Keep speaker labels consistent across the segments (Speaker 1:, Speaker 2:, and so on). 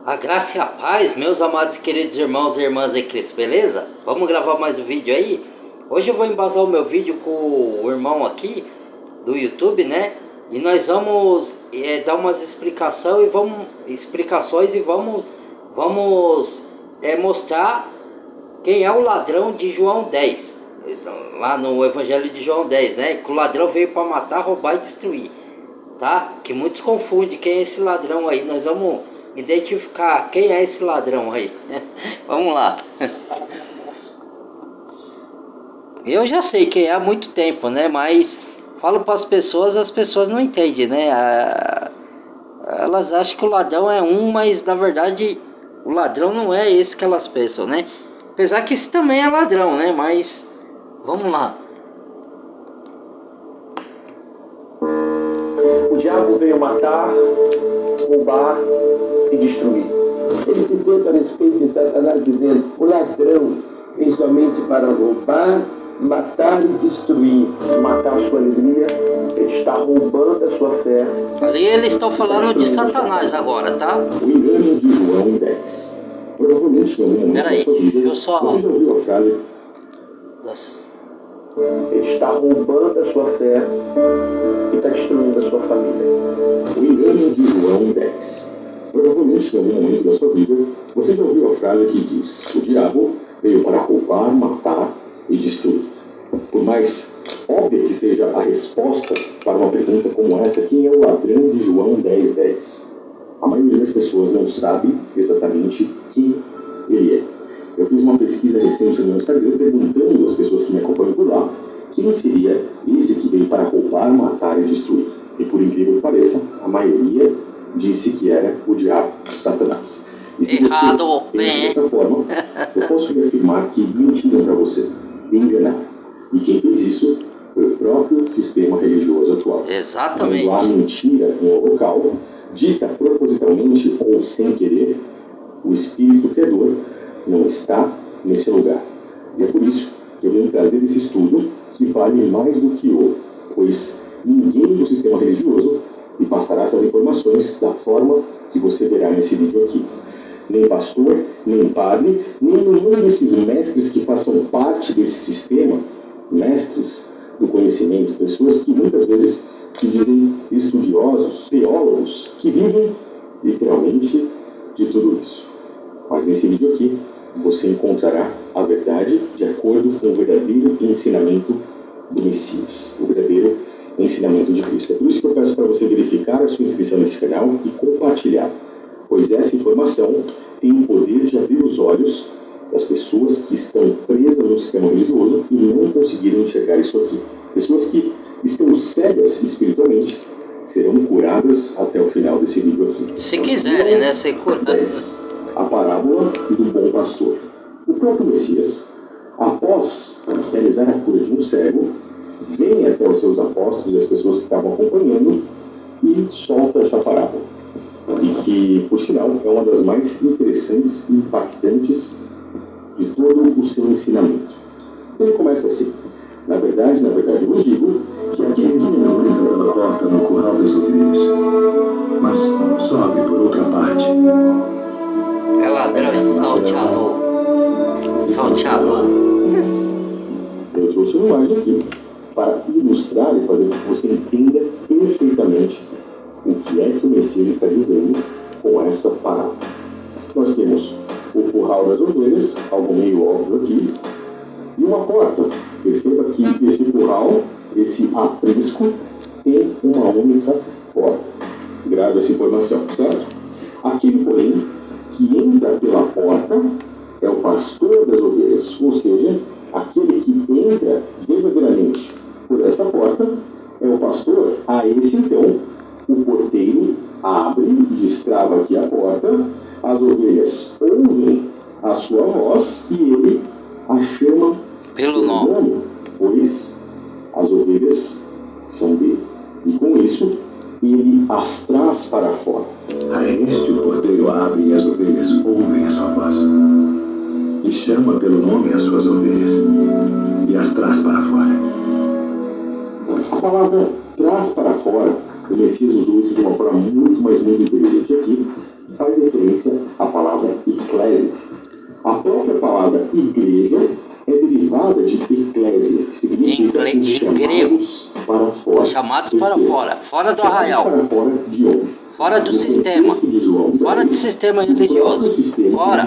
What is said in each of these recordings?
Speaker 1: A graça e a paz, meus amados e queridos irmãos e irmãs em Cristo, beleza? Vamos gravar mais um vídeo aí? Hoje eu vou embasar o meu vídeo com o irmão aqui do YouTube, né? E nós vamos dar umas explicações e vamos mostrar quem é o ladrão de João 10. Lá no Evangelho de João 10, né? Que o ladrão veio para matar, roubar e destruir, tá? Que muitos confundem quem é esse ladrão aí. Nós vamos identificar quem é esse ladrão aí. Vamos lá. Eu já sei quem é há muito tempo, né? Mas falo para as pessoas não entendem, né? Elas acham que o ladrão é um, mas na verdade o ladrão não é esse que elas pensam, né? Apesar que esse também é ladrão, né? Mas vamos lá.
Speaker 2: O diabo veio matar, roubar e destruir.
Speaker 3: Ele dizendo a respeito de Satanás, dizendo: o ladrão vem somente para roubar, matar e destruir.
Speaker 2: Matar a sua alegria, ele está roubando a sua fé.
Speaker 1: Ali eles estão falando de Satanás agora, tá?
Speaker 4: O engano de João 10. Provavelmente não é.
Speaker 1: Peraí, eu só...
Speaker 4: Você já ouviu a frase?
Speaker 2: Ele está roubando a sua fé e está destruindo a sua família.
Speaker 4: O engano de João 10. Provavelmente em algum momento da sua vida, você já ouviu a frase que diz: o diabo veio para roubar, matar e destruir. Por mais óbvia que seja a resposta para uma pergunta como essa, quem é o ladrão de João 10:10? A maioria das pessoas não sabe exatamente quem ele é. Eu fiz uma pesquisa recente no meu Instagram perguntando às pessoas que me acompanham por lá quem seria esse que veio para roubar, matar e destruir. E por incrível que pareça, a maioria disse que era o diabo, Satanás. E se
Speaker 1: errado,
Speaker 4: você pensa dessa forma, eu posso lhe afirmar que mentiram para você, enganaram. E quem fez isso foi o próprio sistema religioso atual.
Speaker 1: Exatamente.
Speaker 4: Quando há mentira em um local, dita propositalmente ou sem querer, o Espírito Criador não está nesse lugar. E é por isso que eu venho trazer esse estudo que vale mais do que ouro, pois ninguém do sistema religioso lhe passará essas informações da forma que você verá nesse vídeo aqui. Nem pastor, nem padre, nem nenhum desses mestres que façam parte desse sistema, mestres do conhecimento, pessoas que muitas vezes se dizem estudiosos, teólogos, que vivem literalmente de tudo isso. Mas nesse vídeo aqui, você encontrará a verdade de acordo com o verdadeiro ensinamento do Messias, o verdadeiro ensinamento de Cristo. É por isso que eu peço para você verificar a sua inscrição nesse canal e compartilhar, pois essa informação tem o poder de abrir os olhos das pessoas que estão presas no sistema religioso e não conseguiram enxergar isso aqui. Pessoas que estão cegas espiritualmente serão curadas até o final desse vídeo aqui.
Speaker 1: Se quiserem, né? Ser curadas.
Speaker 4: A parábola do bom pastor. O próprio Messias, após realizar a cura de um cego, vem até os seus apóstolos e as pessoas que estavam acompanhando e solta essa parábola. E que, por sinal, é uma das mais interessantes e impactantes de todo o seu ensinamento. Ele começa assim: na verdade, eu vos digo que aquele que não entra pela porta no curral das ovelhas, mas sobe por outra parte.
Speaker 1: É ladrão e salteador. Salteador.
Speaker 4: Eu trouxe uma imagem aqui para ilustrar e fazer com que você entenda perfeitamente o que é que o Messias está dizendo com essa parábola. Nós temos o curral das ovelhas, algo meio óbvio aqui, e uma porta. Perceba que esse curral, esse aprisco, tem uma única porta. Grave essa informação, certo? Aquele, porém, que entra pela porta é o pastor das ovelhas, ou seja, aquele que entra verdadeiramente por essa porta é o pastor. A esse, então, o porteiro abre, destrava aqui a porta, as ovelhas ouvem a sua voz e ele a chama
Speaker 1: pelo nome,
Speaker 4: pois as ovelhas são dele. E com isso, ele as traz para fora.
Speaker 3: A este o porteiro abre e as ovelhas ouvem a sua voz. E chama pelo nome as suas ovelhas e as traz para fora.
Speaker 4: A palavra traz para fora o Messias usou isso de uma forma muito, mas muito inteligente aqui, faz referência à palavra eclésia. A própria palavra igreja é derivada de eclésia, que significa os chamados para fora.
Speaker 1: Chamados para fora, fora do arraial.
Speaker 4: Para fora de onde?
Speaker 1: Fora do sistema. Fora do sistema religioso. Fora.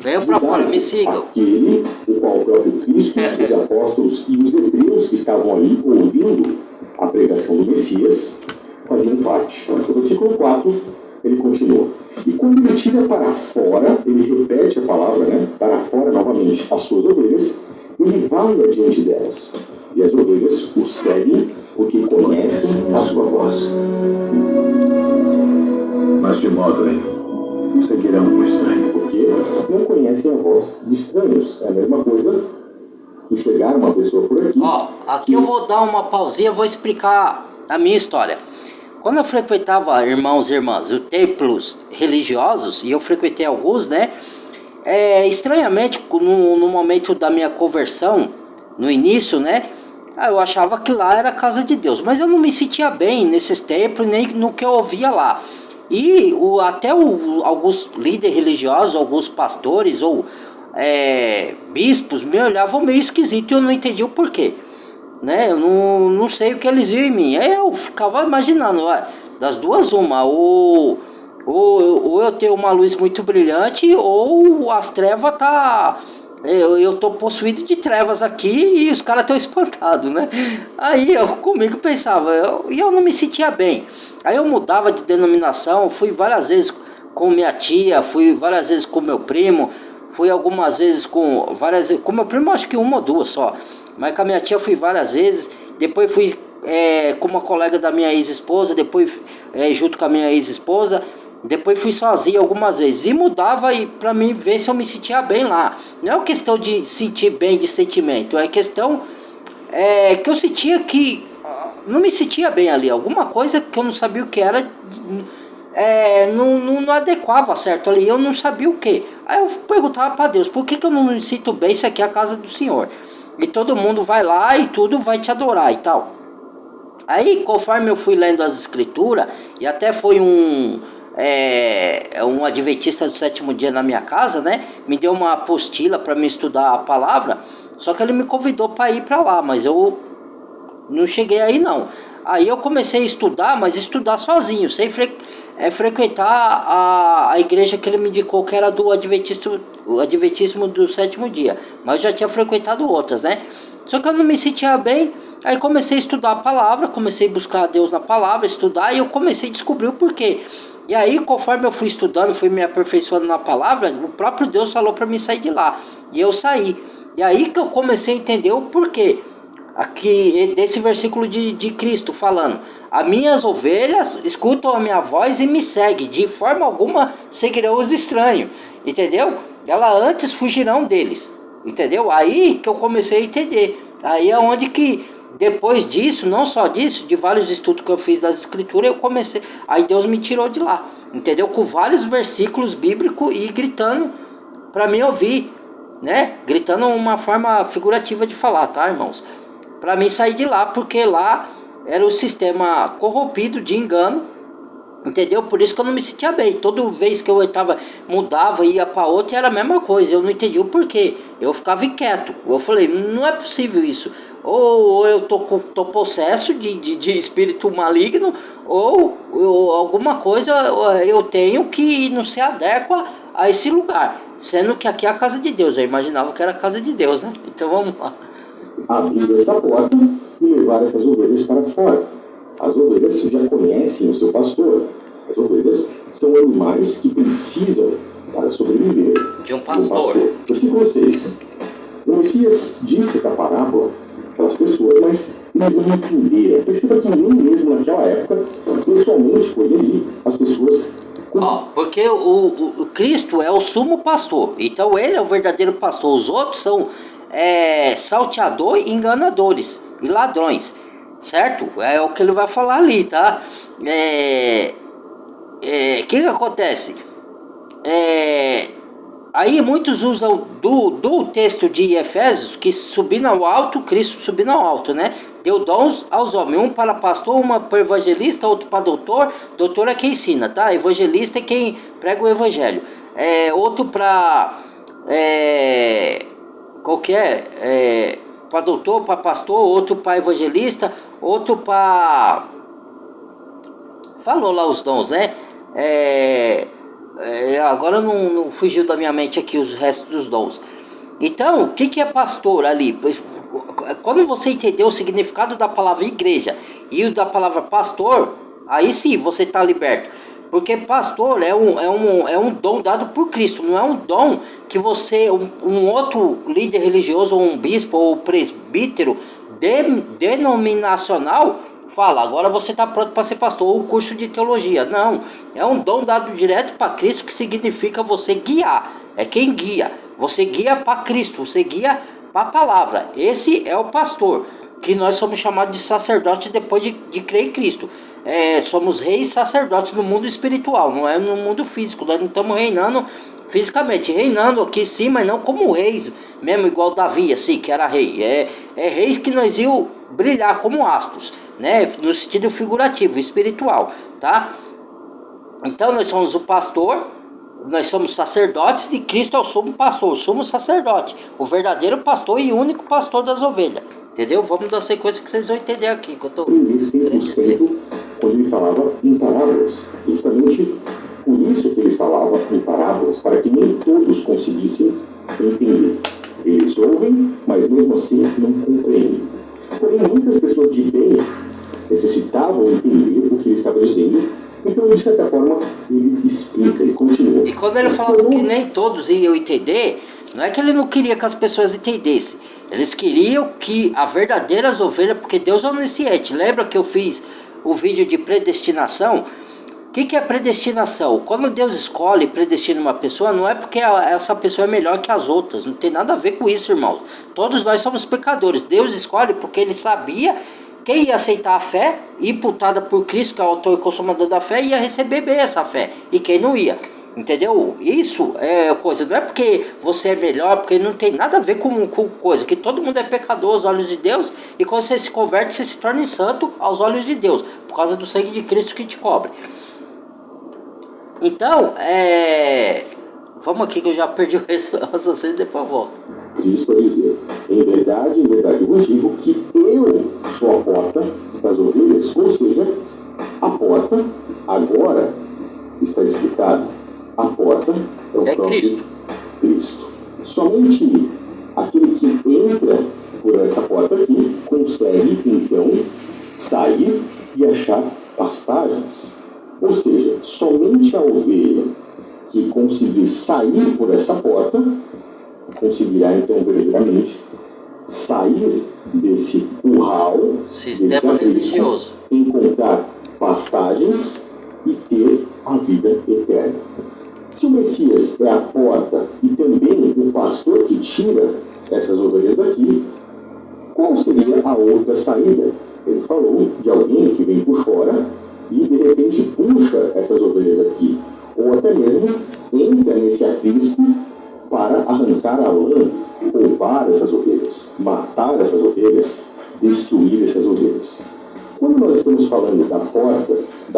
Speaker 1: Venham para fora, me sigam.
Speaker 4: Aquele, o qual o próprio Cristo, os apóstolos e os hebreus que estavam ali ouvindo a pregação do Messias faziam parte. No versículo 4, ele continua. E quando ele tira para fora, ele repete a palavra, né? Para fora novamente as suas ovelhas, ele vai adiante delas. E as ovelhas o seguem porque conhecem a sua voz.
Speaker 5: Mas de modo nenhum seguirão o estranho.
Speaker 4: Porque não conhecem a voz de estranhos. É a mesma coisa que chegar uma pessoa por aqui.
Speaker 1: Aqui eu vou dar uma pausinha, vou explicar a minha história. Quando eu frequentava, irmãos e irmãs, os templos religiosos, e eu frequentei alguns, né? Estranhamente, no momento da minha conversão, no início, né? Eu achava que lá era a casa de Deus, mas eu não me sentia bem nesses templos, nem no que eu ouvia lá. E até alguns líderes religiosos, alguns pastores ou bispos me olhavam meio esquisito e eu não entendi o porquê. Né? Eu não sei o que eles viam em mim. Aí eu ficava imaginando, das duas uma, ou eu tenho uma luz muito brilhante, ou as trevas tá... Eu tô possuído de trevas aqui e os caras estão espantados, né? Aí eu comigo pensava, eu não me sentia bem. Aí eu mudava de denominação, fui várias vezes com minha tia, fui várias vezes com meu primo, fui algumas vezes com meu primo, acho que uma ou duas só. Mas com a minha tia fui várias vezes, depois fui com uma colega da minha ex-esposa, depois junto com a minha ex-esposa, depois fui sozinho algumas vezes. E mudava pra mim ver se eu me sentia bem lá. Não é uma questão de sentir bem de sentimento, é questão que eu sentia que não me sentia bem ali. Alguma coisa que eu não sabia o que era, não adequava certo ali, eu não sabia o que. Aí eu perguntava para Deus, por que eu não me sinto bem se aqui é a casa do Senhor? E todo mundo vai lá e tudo vai te adorar e tal. Aí, conforme eu fui lendo as escrituras, e até foi um adventista do sétimo dia na minha casa, né? Me deu uma apostila para me estudar a palavra, só que ele me convidou para ir para lá, mas eu não cheguei aí não. Aí eu comecei a estudar, mas estudar sozinho, sem frequentar a igreja que ele me indicou, que era do adventismo do sétimo dia. Mas eu já tinha frequentado outras, né? Só que eu não me sentia bem. Aí comecei a estudar a palavra, comecei a buscar a Deus na palavra, estudar, e eu comecei a descobrir o porquê. E aí, conforme eu fui estudando, fui me aperfeiçoando na palavra, o próprio Deus falou para mim sair de lá. E eu saí. E aí que eu comecei a entender o porquê. Aqui, desse versículo de Cristo falando: as minhas ovelhas escutam a minha voz e me seguem, de forma alguma seguirão os estranhos, entendeu? Elas antes fugirão deles, entendeu? Aí que eu comecei a entender. Aí é onde que, depois disso, não só disso, de vários estudos que eu fiz das escrituras, eu comecei, aí Deus me tirou de lá, entendeu? Com vários versículos bíblicos e gritando para mim ouvir, né? Gritando uma forma figurativa de falar, tá, irmãos? Para mim sair de lá, porque lá era o sistema corrompido de engano, entendeu? Por isso que eu não me sentia bem. Toda vez que eu mudava, ia para outra, era a mesma coisa. Eu não entendi o porquê. Eu ficava inquieto. Eu falei, não é possível isso. Ou eu tô possesso de espírito maligno, ou alguma coisa eu tenho que não se adequa a esse lugar. Sendo que aqui é a casa de Deus. Eu imaginava que era a casa de Deus, né? Então vamos lá.
Speaker 4: Abrir essa porta e levar essas ovelhas para fora. As ovelhas já conhecem o seu pastor. As ovelhas são animais que precisam, para sobreviver,
Speaker 1: de um pastor.
Speaker 4: Versículo 6. O Messias disse essa parábola àquelas pessoas, mas eles não entenderam. Perceba que nem mesmo naquela época, pessoalmente, por ali, as pessoas...
Speaker 1: Porque o Cristo é o sumo pastor. Então ele é o verdadeiro pastor. Os outros são salteadores, enganadores e ladrões, certo? É o que ele vai falar ali, tá? Que acontece? Aí muitos usam do texto de Efésios, que subindo ao alto, Cristo subindo ao alto, né? deu dons aos homens, um para pastor, uma para evangelista, outro para doutor. Doutor é quem ensina, tá? Evangelista é quem prega o evangelho. Outro para qualquer para doutor, para pastor, outro para evangelista, outro para... Falou lá os dons, né? Agora não fugiu da minha mente aqui os restos dos dons. Então, o que é pastor ali? Quando você entendeu o significado da palavra igreja e o da palavra pastor, aí sim você está liberto. Porque pastor é um dom dado por Cristo, não é um dom que você, um outro líder religioso, ou um bispo, ou presbítero denominacional, fala, agora você está pronto para ser pastor, ou curso de teologia. Não, é um dom dado direto para Cristo, que significa você guiar. É quem guia. Você guia para Cristo, você guia para a palavra. Esse é o pastor, que nós somos chamados de sacerdote depois de crer em Cristo. Somos reis sacerdotes no mundo espiritual, não é no mundo físico. Nós não estamos reinando fisicamente, reinando aqui sim, mas não como reis, mesmo igual Davi, assim, que era rei. É reis que nós iam brilhar como astros, né? No sentido figurativo, espiritual, tá? Então nós somos o pastor, nós somos sacerdotes, e Cristo é o sumo pastor, o sumo sacerdote, o verdadeiro pastor e único pastor das ovelhas. Entendeu? Vamos dar sequência que vocês vão entender aqui. Que eu tô...
Speaker 4: Aprender 100% quando ele falava em parábolas. Justamente por isso que ele falava em parábolas, para que nem todos conseguissem entender. Eles ouvem, mas mesmo assim não compreendem. Porém, muitas pessoas de bem necessitavam entender o que ele estava dizendo. Então, de certa forma, ele explica, ele continua.
Speaker 1: E quando ele falava que nem todos iam entender, não é que ele não queria que as pessoas entendessem. Eles queriam que as verdadeiras ovelhas, porque Deus é onisciente. Lembra que eu fiz o vídeo de predestinação? O que é predestinação? Quando Deus escolhe e predestina uma pessoa, não é porque essa pessoa é melhor que as outras. Não tem nada a ver com isso, irmãos. Todos nós somos pecadores. Deus escolhe porque Ele sabia quem ia aceitar a fé, imputada por Cristo, que é o autor e consumador da fé, ia receber bem essa fé. E quem não ia. Entendeu? Isso é coisa, não é porque você é melhor, porque não tem nada a ver com coisa, que todo mundo é pecador aos olhos de Deus, e quando você se converte, você se torna santo aos olhos de Deus, por causa do sangue de Cristo que te cobre. Então, vamos aqui que eu já perdi o raciocínio, depois eu volto.
Speaker 4: Cristo vai dizer, em verdade vos digo que eu sou a porta das ovelhas, ou seja, a porta agora está explicado. A porta é o próprio Cristo. Somente aquele que entra por essa porta aqui consegue, então, sair e achar pastagens. Ou seja, somente a ovelha que conseguir sair por essa porta conseguirá, então, verdadeiramente sair desse curral, desse aprisco, encontrar pastagens e ter a vida eterna. Se o Messias é a porta e também o pastor que tira essas ovelhas daqui, qual seria a outra saída? Ele falou de alguém que vem por fora e de repente puxa essas ovelhas aqui, ou até mesmo entra nesse aprisco para arrancar a lã, roubar essas ovelhas, matar essas ovelhas, destruir essas ovelhas. Quando nós estamos falando da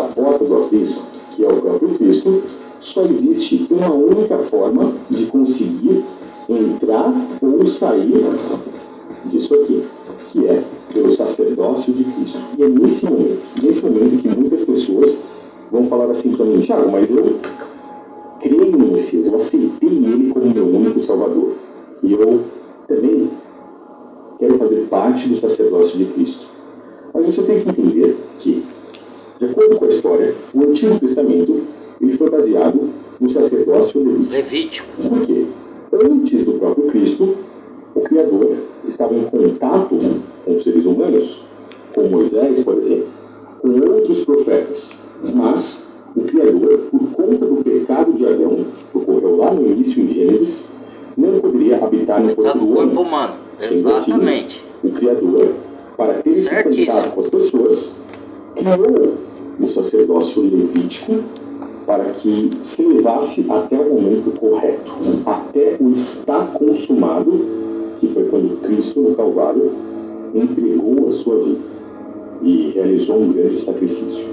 Speaker 4: porta do aprisco, que é o próprio Cristo, só existe uma única forma de conseguir entrar ou sair disso aqui, que é pelo sacerdócio de Cristo. E é nesse momento que muitas pessoas vão falar assim para mim: Thiago, mas eu creio no Messias, eu aceitei Ele como meu único Salvador. E eu também quero fazer parte do sacerdócio de Cristo. Mas você tem que entender que, de acordo com a história, o Antigo Testamento ele foi baseado no sacerdócio levítico. Por quê? Antes do próprio Cristo, o Criador estava em contato com os seres humanos, com Moisés, por exemplo, com outros profetas. Mas o Criador, por conta do pecado de Adão, que ocorreu lá no início em Gênesis, não poderia habitar no corpo do homem.
Speaker 1: Humano.
Speaker 4: Sendo
Speaker 1: Exatamente.
Speaker 4: Assim, o Criador, para ter esse contato com as pessoas, criou o sacerdócio levítico para que se levasse até o momento correto, até o está consumado, que foi quando Cristo, no Calvário, entregou a sua vida e realizou um grande sacrifício.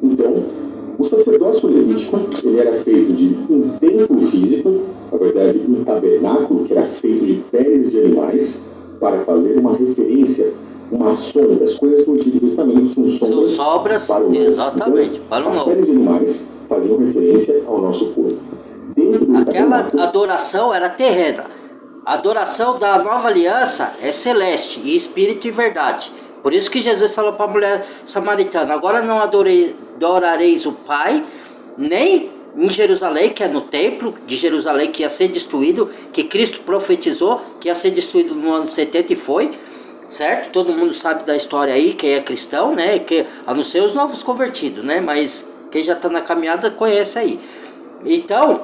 Speaker 4: Então, o sacerdócio levítico, ele era feito de um templo físico, na verdade, um tabernáculo que era feito de peles de animais, para fazer uma referência, uma sombra. As coisas do Antigo Testamento são sombras para o novo.
Speaker 1: Exatamente,
Speaker 4: então,
Speaker 1: para o
Speaker 4: as
Speaker 1: novo.
Speaker 4: peles de animais faziam referência ao nosso corpo. Dentro do
Speaker 1: Aquela adoração era terrena. A adoração da nova aliança é celeste, e espírito e verdade. Por isso que Jesus falou para a mulher samaritana: agora não adorareis o Pai, nem em Jerusalém, que é no templo de Jerusalém, que ia ser destruído, que Cristo profetizou que ia ser destruído no ano 70 e foi, certo? Todo mundo sabe da história aí, quem é cristão, né? A não ser os novos convertidos, né? Mas quem já está na caminhada conhece aí. Então,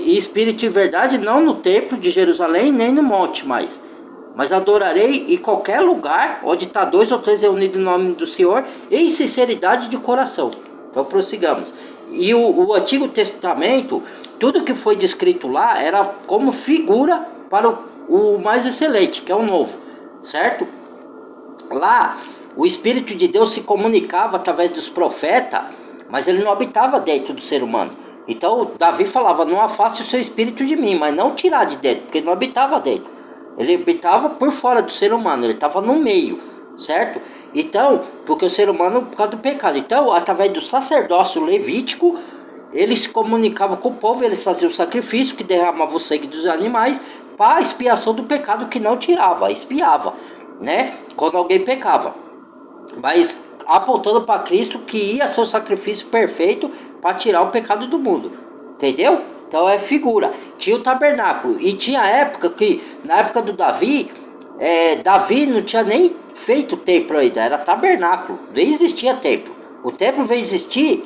Speaker 1: espírito e verdade, não no templo de Jerusalém, nem no monte mais, mas adorarei em qualquer lugar onde está 2 ou 3 reunidos em nome do Senhor, em sinceridade de coração. Então prossigamos. E o Antigo Testamento, tudo que foi descrito lá era como figura para o mais excelente, que é o novo, certo? Lá o Espírito de Deus se comunicava através dos profetas, mas ele não habitava dentro do ser humano. Então Davi falava: não afaste o seu espírito de mim, mas não tirar de dentro, porque ele não habitava dentro. Ele habitava por fora do ser humano, ele estava no meio, certo? Então, porque o ser humano, por causa do pecado. Então, através do sacerdócio levítico, eles se comunicavam com o povo, eles faziam o sacrifício que derramava o sangue dos animais para a expiação do pecado, que não tirava, expiava, né? Quando alguém pecava. Mas apontando para Cristo, que ia ser o sacrifício perfeito para tirar o pecado do mundo. Entendeu? Então é figura. Tinha o tabernáculo. E tinha época que, na época do Davi, Davi não tinha nem feito templo ainda, era tabernáculo. Nem existia templo. O templo veio existir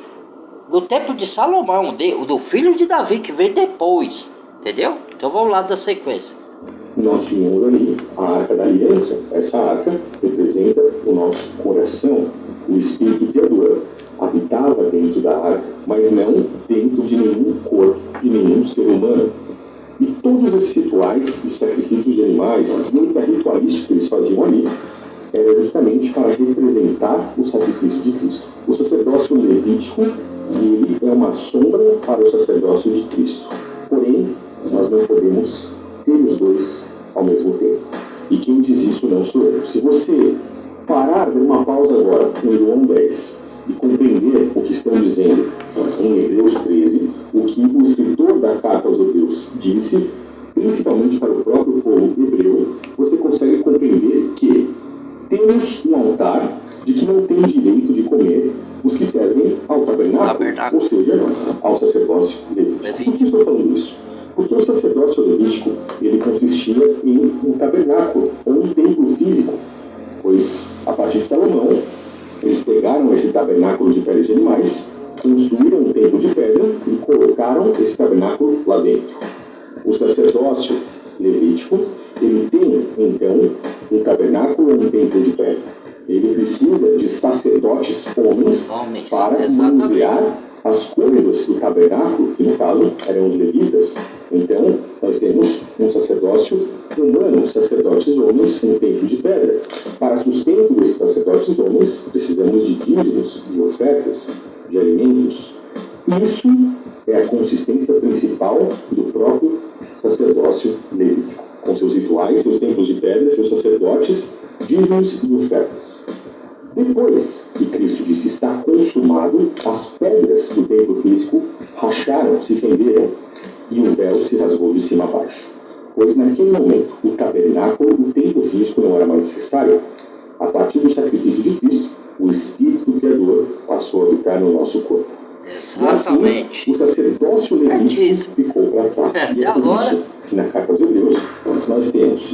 Speaker 1: no templo de Salomão, do filho de Davi, que veio depois. Entendeu? Então vamos lá da sequência.
Speaker 4: Nós tínhamos ali a Arca da Aliança. Essa arca representa o nosso coração. O Espírito Criador habitava dentro da arca, mas não dentro de nenhum corpo, de nenhum ser humano. E todos esses rituais, os sacrifícios de animais, muita ritualística que eles faziam ali, era justamente para representar o sacrifício de Cristo. O sacerdócio levítico, ele é uma sombra para o sacerdócio de Cristo. Porém, nós não podemos ter os dois ao mesmo tempo. E quem diz isso não sou eu. Se você parar, dar uma pausa agora em João 10 e compreender o que estão dizendo em Hebreus 13, o que o escritor da carta aos Hebreus disse, principalmente para o próprio povo hebreu, você consegue compreender que temos um altar de que não tem direito de comer os que servem ao tabernáculo, ou seja, ao sacerdócio levítico. Por que estou falando isso? Porque o sacerdócio levítico, ele consistia em um tabernáculo, ou um templo físico, pois, a partir de Salomão, eles pegaram esse tabernáculo de peles de animais, construíram um templo de pedra e colocaram esse tabernáculo lá dentro. O sacerdócio levítico, ele tem, então, um tabernáculo ou um templo de pedra. Ele precisa de sacerdotes homens para manusear as coisas do tabernáculo, que no caso eram os levitas. Então, nós temos um sacerdócio humano, sacerdotes homens, um templo de pedra. Para sustento desses sacerdotes homens, precisamos de dízimos, de ofertas, de alimentos. Isso é a consistência principal do próprio sacerdócio levítico, com seus rituais, seus templos de pedra, seus sacerdotes, dízimos e ofertas. Depois que Cristo disse está consumado, as pedras do templo físico racharam, se fenderam, e o véu se rasgou de cima a baixo. Pois naquele momento, o tabernáculo, o templo físico não era mais necessário. A partir do sacrifício de Cristo, o Espírito Criador passou a habitar no nosso corpo.
Speaker 1: Exatamente.
Speaker 4: E assim, o sacerdócio levítico ficou para trás. E é por isso que na carta aos Hebreus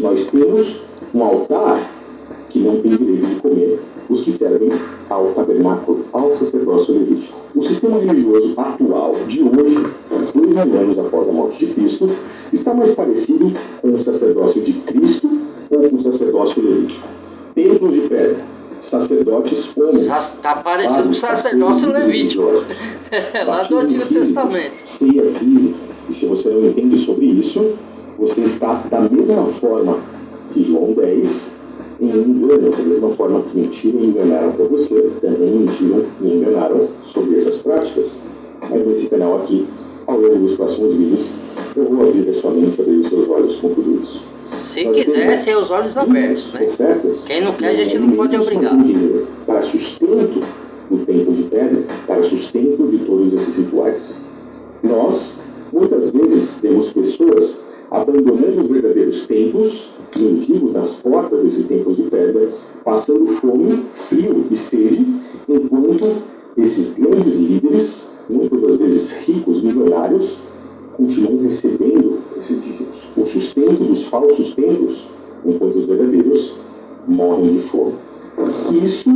Speaker 4: nós temos um altar que não tem direito de comer os que servem ao tabernáculo, ao sacerdócio levítico. O sistema religioso atual de hoje, 2000 anos após a morte de Cristo, está mais parecido com o sacerdócio de Cristo ou com o sacerdócio levítico. Templos de pedra, sacerdotes homens.
Speaker 1: Está parecendo com o sacerdócio levítico. Lá do Antigo Testamento.
Speaker 4: Ceia física. E se você não entende sobre isso, você está da mesma forma que João 10 em engano, da mesma forma que mentiram e enganaram para você, também mentiram e enganaram sobre essas práticas. Mas nesse canal aqui, ao longo dos próximos vídeos, eu vou abrir a sua mente, abrir os seus olhos com tudo isso.
Speaker 1: Se quiser ter os olhos abertos, né?
Speaker 4: Ofertas,
Speaker 1: quem não quer, a gente não pode obrigar.
Speaker 4: Para sustento do templo de pedra, para sustento de todos esses rituais. Nós, muitas vezes, temos pessoas abandonando os verdadeiros templos, mendigos nas portas desses templos de pedra, passando fome, frio e sede, enquanto esses grandes líderes, muitas das vezes ricos, milionários, continuam recebendo esses dízimos, o sustento dos falsos templos, enquanto os verdadeiros morrem de fome. Isso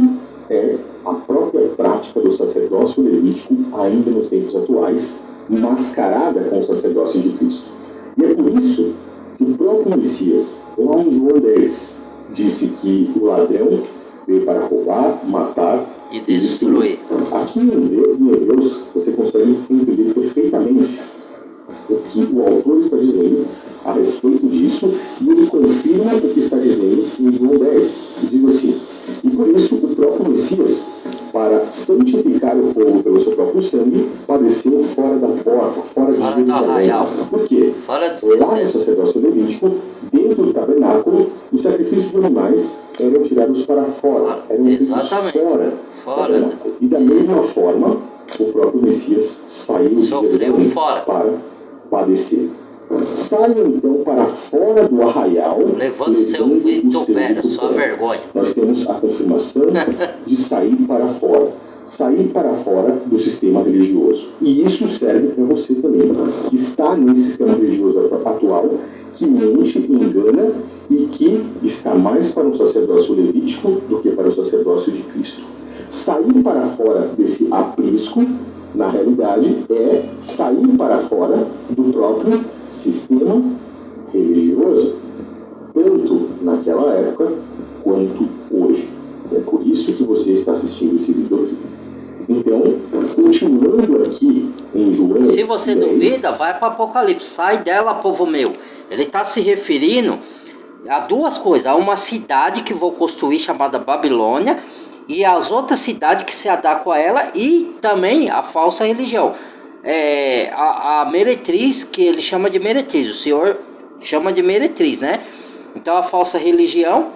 Speaker 4: é a própria prática do sacerdócio levítico ainda nos tempos atuais, mascarada com o sacerdócio de Cristo. E é por isso que o próprio Messias, lá em João 10, disse que o ladrão veio para roubar, matar
Speaker 1: e destruir.
Speaker 4: Aqui em Hebreus, você consegue entender perfeitamente o que o autor está dizendo a respeito disso, e ele confirma o que está dizendo em João 10, que diz assim: e por isso o próprio Messias, para santificar o povo pelo seu próprio sangue, padeceu fora da porta, fora de Jerusalém. Por quê? Lá no sacerdócio levítico, dentro do tabernáculo, os sacrifícios de animais eram tirados para fora, eram feitos fora do tabernáculo. E da mesma forma, o próprio Messias saiu de Jerusalém para padecer. Saiam então para fora do arraial,
Speaker 1: levando seu vitupério, sua vergonha.
Speaker 4: Nós temos a confirmação de sair para fora. Sair para fora do sistema religioso. E isso serve para você também, que está nesse sistema religioso atual, que mente, engana e que está mais para um sacerdócio levítico do que para o sacerdócio de Cristo. Sair para fora desse aprisco, na realidade, é sair para fora do próprio sistema religioso, tanto naquela época quanto hoje. É por isso que você está assistindo esse vídeo aqui. Então, continuando aqui em João...
Speaker 1: Se você duvida, vai para Apocalipse. Sai dela, povo meu. Ele está se referindo a duas coisas. A uma cidade que vou construir chamada Babilônia, e as outras cidades que se adequam a ela, e também a falsa religião. A meretriz, que ele chama de meretriz, o Senhor chama de meretriz, né? Então a falsa religião,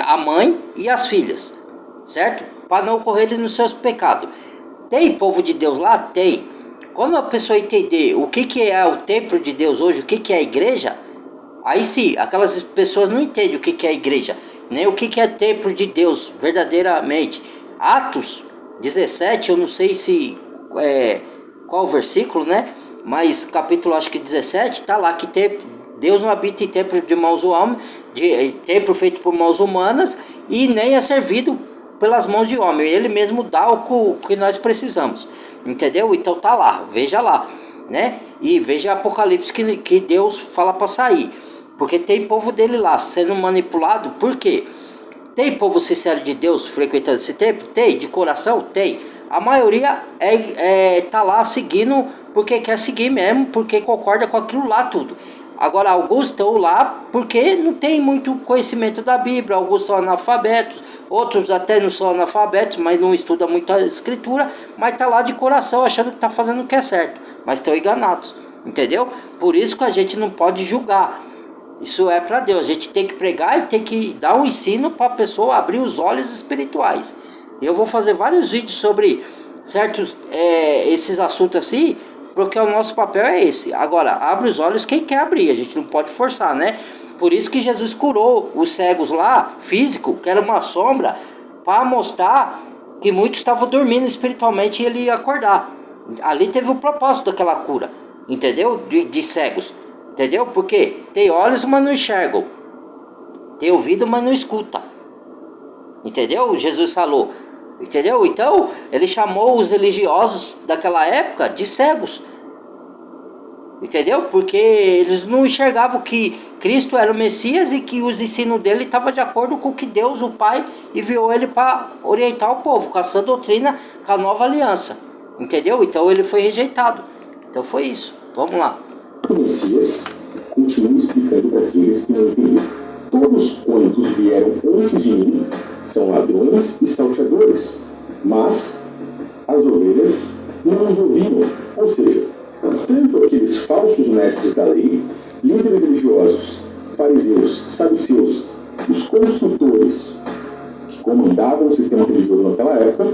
Speaker 1: a mãe e as filhas, certo? Para não correrem nos seus pecados. Tem povo de Deus lá? Tem. Quando a pessoa entender o que é o templo de Deus hoje, o que é a igreja, aí sim, aquelas pessoas não entendem o que é a igreja, nem o que é templo de Deus, verdadeiramente. Atos 17, eu não sei se qual o versículo, né? Mas capítulo acho que 17, tá lá que Deus não habita em templo de mãos humanas, templo feito por mãos humanas, e nem é servido pelas mãos de homem. Ele mesmo dá o que nós precisamos, entendeu? Então tá lá, veja lá, né? E veja Apocalipse que Deus fala para sair, porque tem povo dele lá sendo manipulado. Por quê? Tem povo sincero de Deus frequentando esse templo? Tem, de coração? Tem. A maioria tá lá seguindo porque quer seguir mesmo, porque concorda com aquilo lá tudo. Agora, alguns estão lá porque não tem muito conhecimento da Bíblia, alguns são analfabetos, outros até não são analfabetos, mas não estudam muito a escritura, mas tá lá de coração achando que tá fazendo o que é certo, mas estão enganados, entendeu? Por isso que a gente não pode julgar. Isso é para Deus. A gente tem que pregar e tem que dar um ensino para a pessoa abrir os olhos espirituais. Eu vou fazer vários vídeos sobre certos esses assuntos assim, porque o nosso papel é esse. Agora, abre os olhos quem quer abrir, a gente não pode forçar, né? Por isso que Jesus curou os cegos lá, físico, que era uma sombra, para mostrar que muitos estavam dormindo espiritualmente e ele ia acordar. Ali teve o propósito daquela cura, entendeu? De cegos, entendeu? Porque tem olhos, mas não enxergam. Tem ouvido, mas não escuta. Entendeu? Jesus falou. Entendeu? Então, ele chamou os religiosos daquela época de cegos. Entendeu? Porque eles não enxergavam que Cristo era o Messias e que os ensinos dele estavam de acordo com o que Deus, o Pai, enviou ele para orientar o povo, com a sã doutrina, com a nova aliança. Entendeu? Então, ele foi rejeitado. Então, foi isso. Vamos lá.
Speaker 4: O Messias continua explicando para aqueles que não entenderam. todos quantos vieram antes de mim são ladrões e salteadores, mas as ovelhas não os ouviram. Ou seja, tanto aqueles falsos mestres da lei, líderes religiosos, fariseus, saduceus, os construtores que comandavam o sistema religioso naquela época,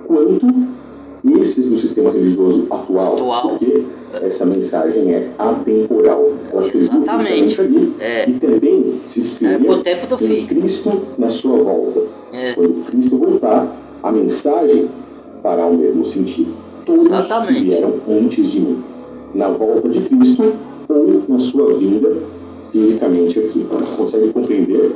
Speaker 4: quanto esses do sistema religioso atual. Porque essa mensagem é atemporal. Ela serviu justamente ali e também se espelha em Cristo na sua volta. Quando Cristo voltar, a mensagem fará o mesmo sentido. Todos que vieram antes de mim, na volta de Cristo ou na sua vinda fisicamente aqui. Consegue compreender?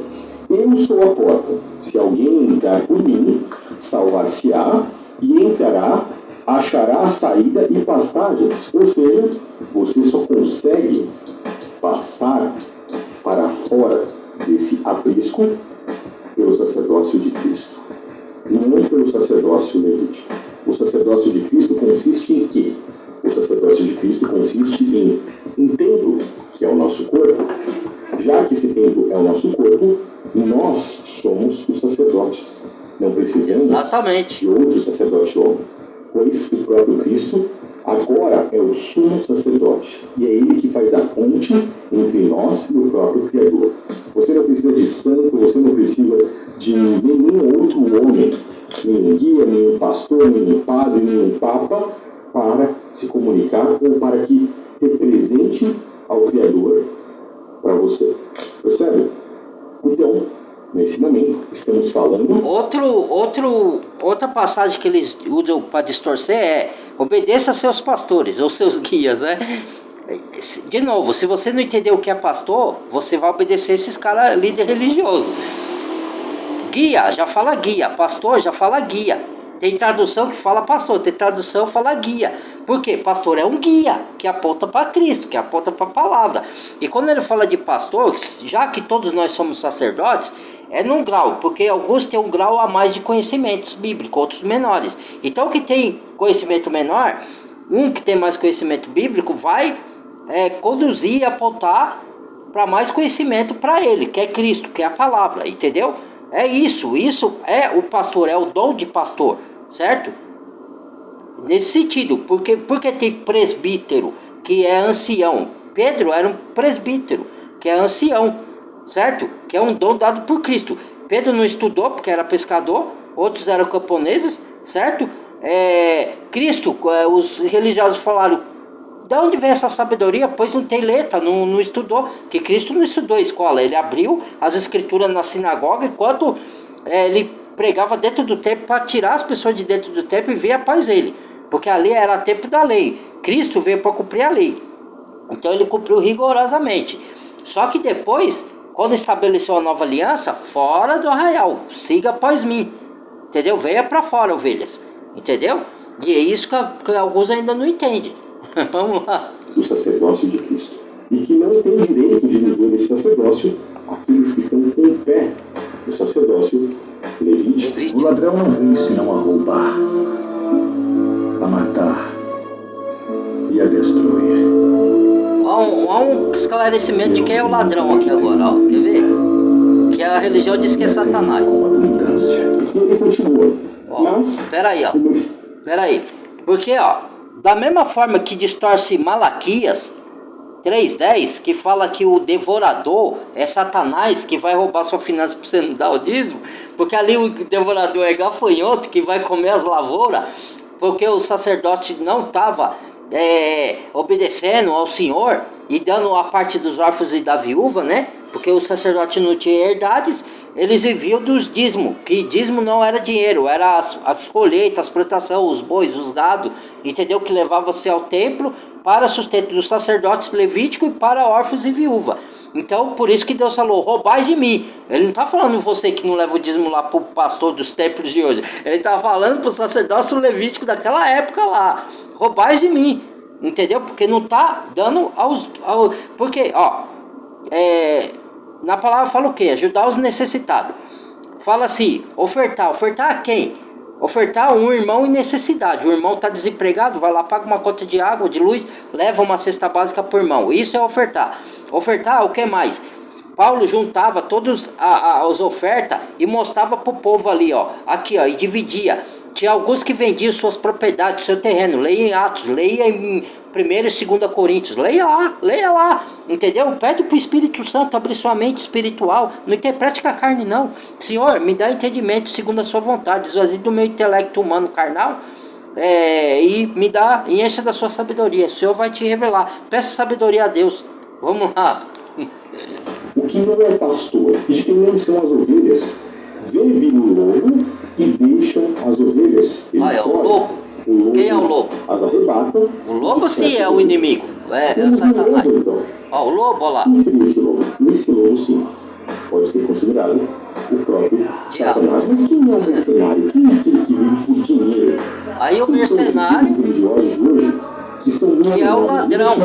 Speaker 4: Eu sou a porta. Se alguém entrar por mim, salvar-se-á e entrará, achará a saída e pastagens. Ou seja, você só consegue passar para fora desse aprisco pelo sacerdócio de Cristo, não pelo sacerdócio levítico. O sacerdócio de Cristo consiste em quê? O sacerdócio de Cristo consiste em um templo, que é o nosso corpo. Já que esse templo é o nosso corpo, nós somos os sacerdotes. Não precisamos de outro sacerdote homem, pois o próprio Cristo agora é o sumo sacerdote, e é ele que faz a ponte entre nós e o próprio Criador. Você não precisa de santo, você não precisa de nenhum outro homem, nenhum guia, nenhum pastor, nenhum padre, nenhum papa, para se comunicar ou para que represente ao Criador para você. Percebe? Então, nesse momento, estamos falando...
Speaker 1: Outra passagem que eles usam para distorcer é: obedeça a seus pastores ou seus guias, né? De novo, se você não entender o que é pastor, você vai obedecer esses caras, líder religioso. Guia, já fala guia. Pastor, já fala guia. Tem tradução que fala pastor, tem tradução que fala guia. Por quê? Pastor é um guia que aponta para Cristo, que aponta para a palavra. E quando ele fala de pastor, já que todos nós somos sacerdotes, é num grau, porque alguns têm um grau a mais de conhecimentos bíblicos, outros menores. Então, o que tem conhecimento menor, um que tem mais conhecimento bíblico, vai conduzir e apontar para mais conhecimento para ele, que é Cristo, que é a palavra, entendeu? É isso é o pastor, é o dom de pastor, certo? Nesse sentido, porque tem presbítero, que é ancião. Pedro era um presbítero, que é ancião, certo? Que é um dom dado por Cristo. Pedro não estudou porque era pescador, outros eram camponeses, certo? Cristo, os religiosos falaram: de onde vem essa sabedoria? Pois não tem letra, não estudou. Que Cristo não estudou a escola. Ele abriu as escrituras na sinagoga enquanto ele pregava dentro do templo para tirar as pessoas de dentro do templo e ver a paz dele. Porque ali era tempo da lei. Cristo veio para cumprir a lei. Então ele cumpriu rigorosamente. Só que depois, quando estabeleceu a nova aliança, fora do arraial, siga após mim. Entendeu? Venha para fora, ovelhas. Entendeu? E é isso que alguns ainda não entendem. Vamos lá.
Speaker 4: Do sacerdócio de Cristo. E que não tem direito de viver esse sacerdócio aqueles que estão com o pé no sacerdócio levítico.
Speaker 5: O ladrão não vem senão a roubar, a matar e a destruir.
Speaker 1: Há um esclarecimento de quem é o ladrão aqui agora, ó. Quer ver? Que a religião diz que é Satanás.
Speaker 5: Uma abundância.
Speaker 4: E ele continua. Mas...
Speaker 1: Peraí. Porque, da mesma forma que distorce Malaquias 3:10, que fala que o devorador é Satanás, que vai roubar sua finança para você não dar o dízimo, porque ali o devorador é gafanhoto, que vai comer as lavouras, porque o sacerdote não estava obedecendo ao Senhor e dando a parte dos órfãos e da viúva, né? Porque o sacerdote não tinha herdades, eles viviam dos dízimos, que dízimo não era dinheiro, era as colheitas, as plantações, os bois, os gados, entendeu? Que levava-se ao templo para sustento dos sacerdotes levíticos e para órfãos e viúva. Então, por isso que Deus falou: roubais de mim. Ele não está falando você que não leva o dízimo lá para o pastor dos templos de hoje. Ele está falando para o sacerdócio levítico daquela época lá: roubais de mim. Entendeu? Porque não está dando porque, na palavra fala o quê? Ajudar os necessitados. Fala assim: ofertar a quem? Ofertar a um irmão em necessidade. O irmão está desempregado, vai lá, paga uma conta de água, de luz, leva uma cesta básica por irmão. Isso é ofertar. Ofertar o que mais? Paulo juntava todas as ofertas e mostrava para o povo ali, ó. Aqui, ó, e dividia. Tinha alguns que vendiam suas propriedades, seu terreno. Leia em Atos, leia em 1 e 2 Coríntios. Leia lá. Entendeu? Pede para o Espírito Santo abrir sua mente espiritual. Não interprete com a carne, não. Senhor, me dá entendimento segundo a sua vontade. Esvazie do meu intelecto humano carnal. E me dá, e encha da sua sabedoria. O Senhor vai te revelar. Peça sabedoria a Deus. Vamos lá.
Speaker 4: O que não é pastor e de quem não são as ovelhas, vê vir o lobo e deixam as ovelhas.
Speaker 1: Olha, o lobo. Quem é o lobo?
Speaker 4: As arrebatam.
Speaker 1: O lobo sim é o inimigo. É o Satanás.
Speaker 4: Então.
Speaker 1: Ó, o lobo, olha lá.
Speaker 4: Quem seria esse lobo? Esse lobo, sim, pode ser considerado o próprio Satanás. Mas quem é o mercenário? Quem é aquele que vive por dinheiro?
Speaker 1: Aí o
Speaker 4: Quem
Speaker 1: mercenário,
Speaker 4: são os religiosos de hoje, que
Speaker 1: é o ladrão,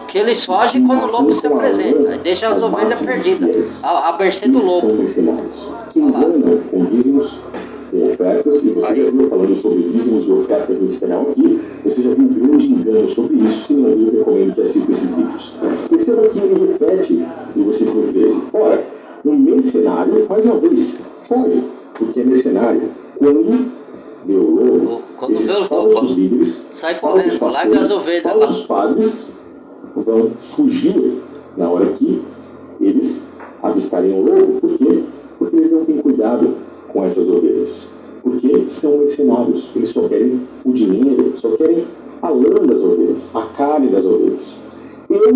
Speaker 1: que eles fogem quando o lobo se apresenta, deixa as ovelhas perdidas, à mercê do lobo.
Speaker 4: São mercenários que enganam com dízimos, com ofertas, e você já viu falando sobre dízimos e ofertas nesse canal aqui, você já viu um grande engano sobre isso. Se não viu, eu recomendo que assista esses vídeos. Perceba que ele repete no versículo 13. Ora, um mercenário, mais uma vez, foge, porque é mercenário quando vê o lobo, esses falsos líderes,
Speaker 1: sai correndo, larga as ovelhas,
Speaker 4: falsos padres vão fugir na hora que eles avistarem o lobo. Por quê? Porque eles não têm cuidado com essas ovelhas. Porque são mercenários. Eles só querem o dinheiro, só querem a lã das ovelhas, a carne das ovelhas. Eu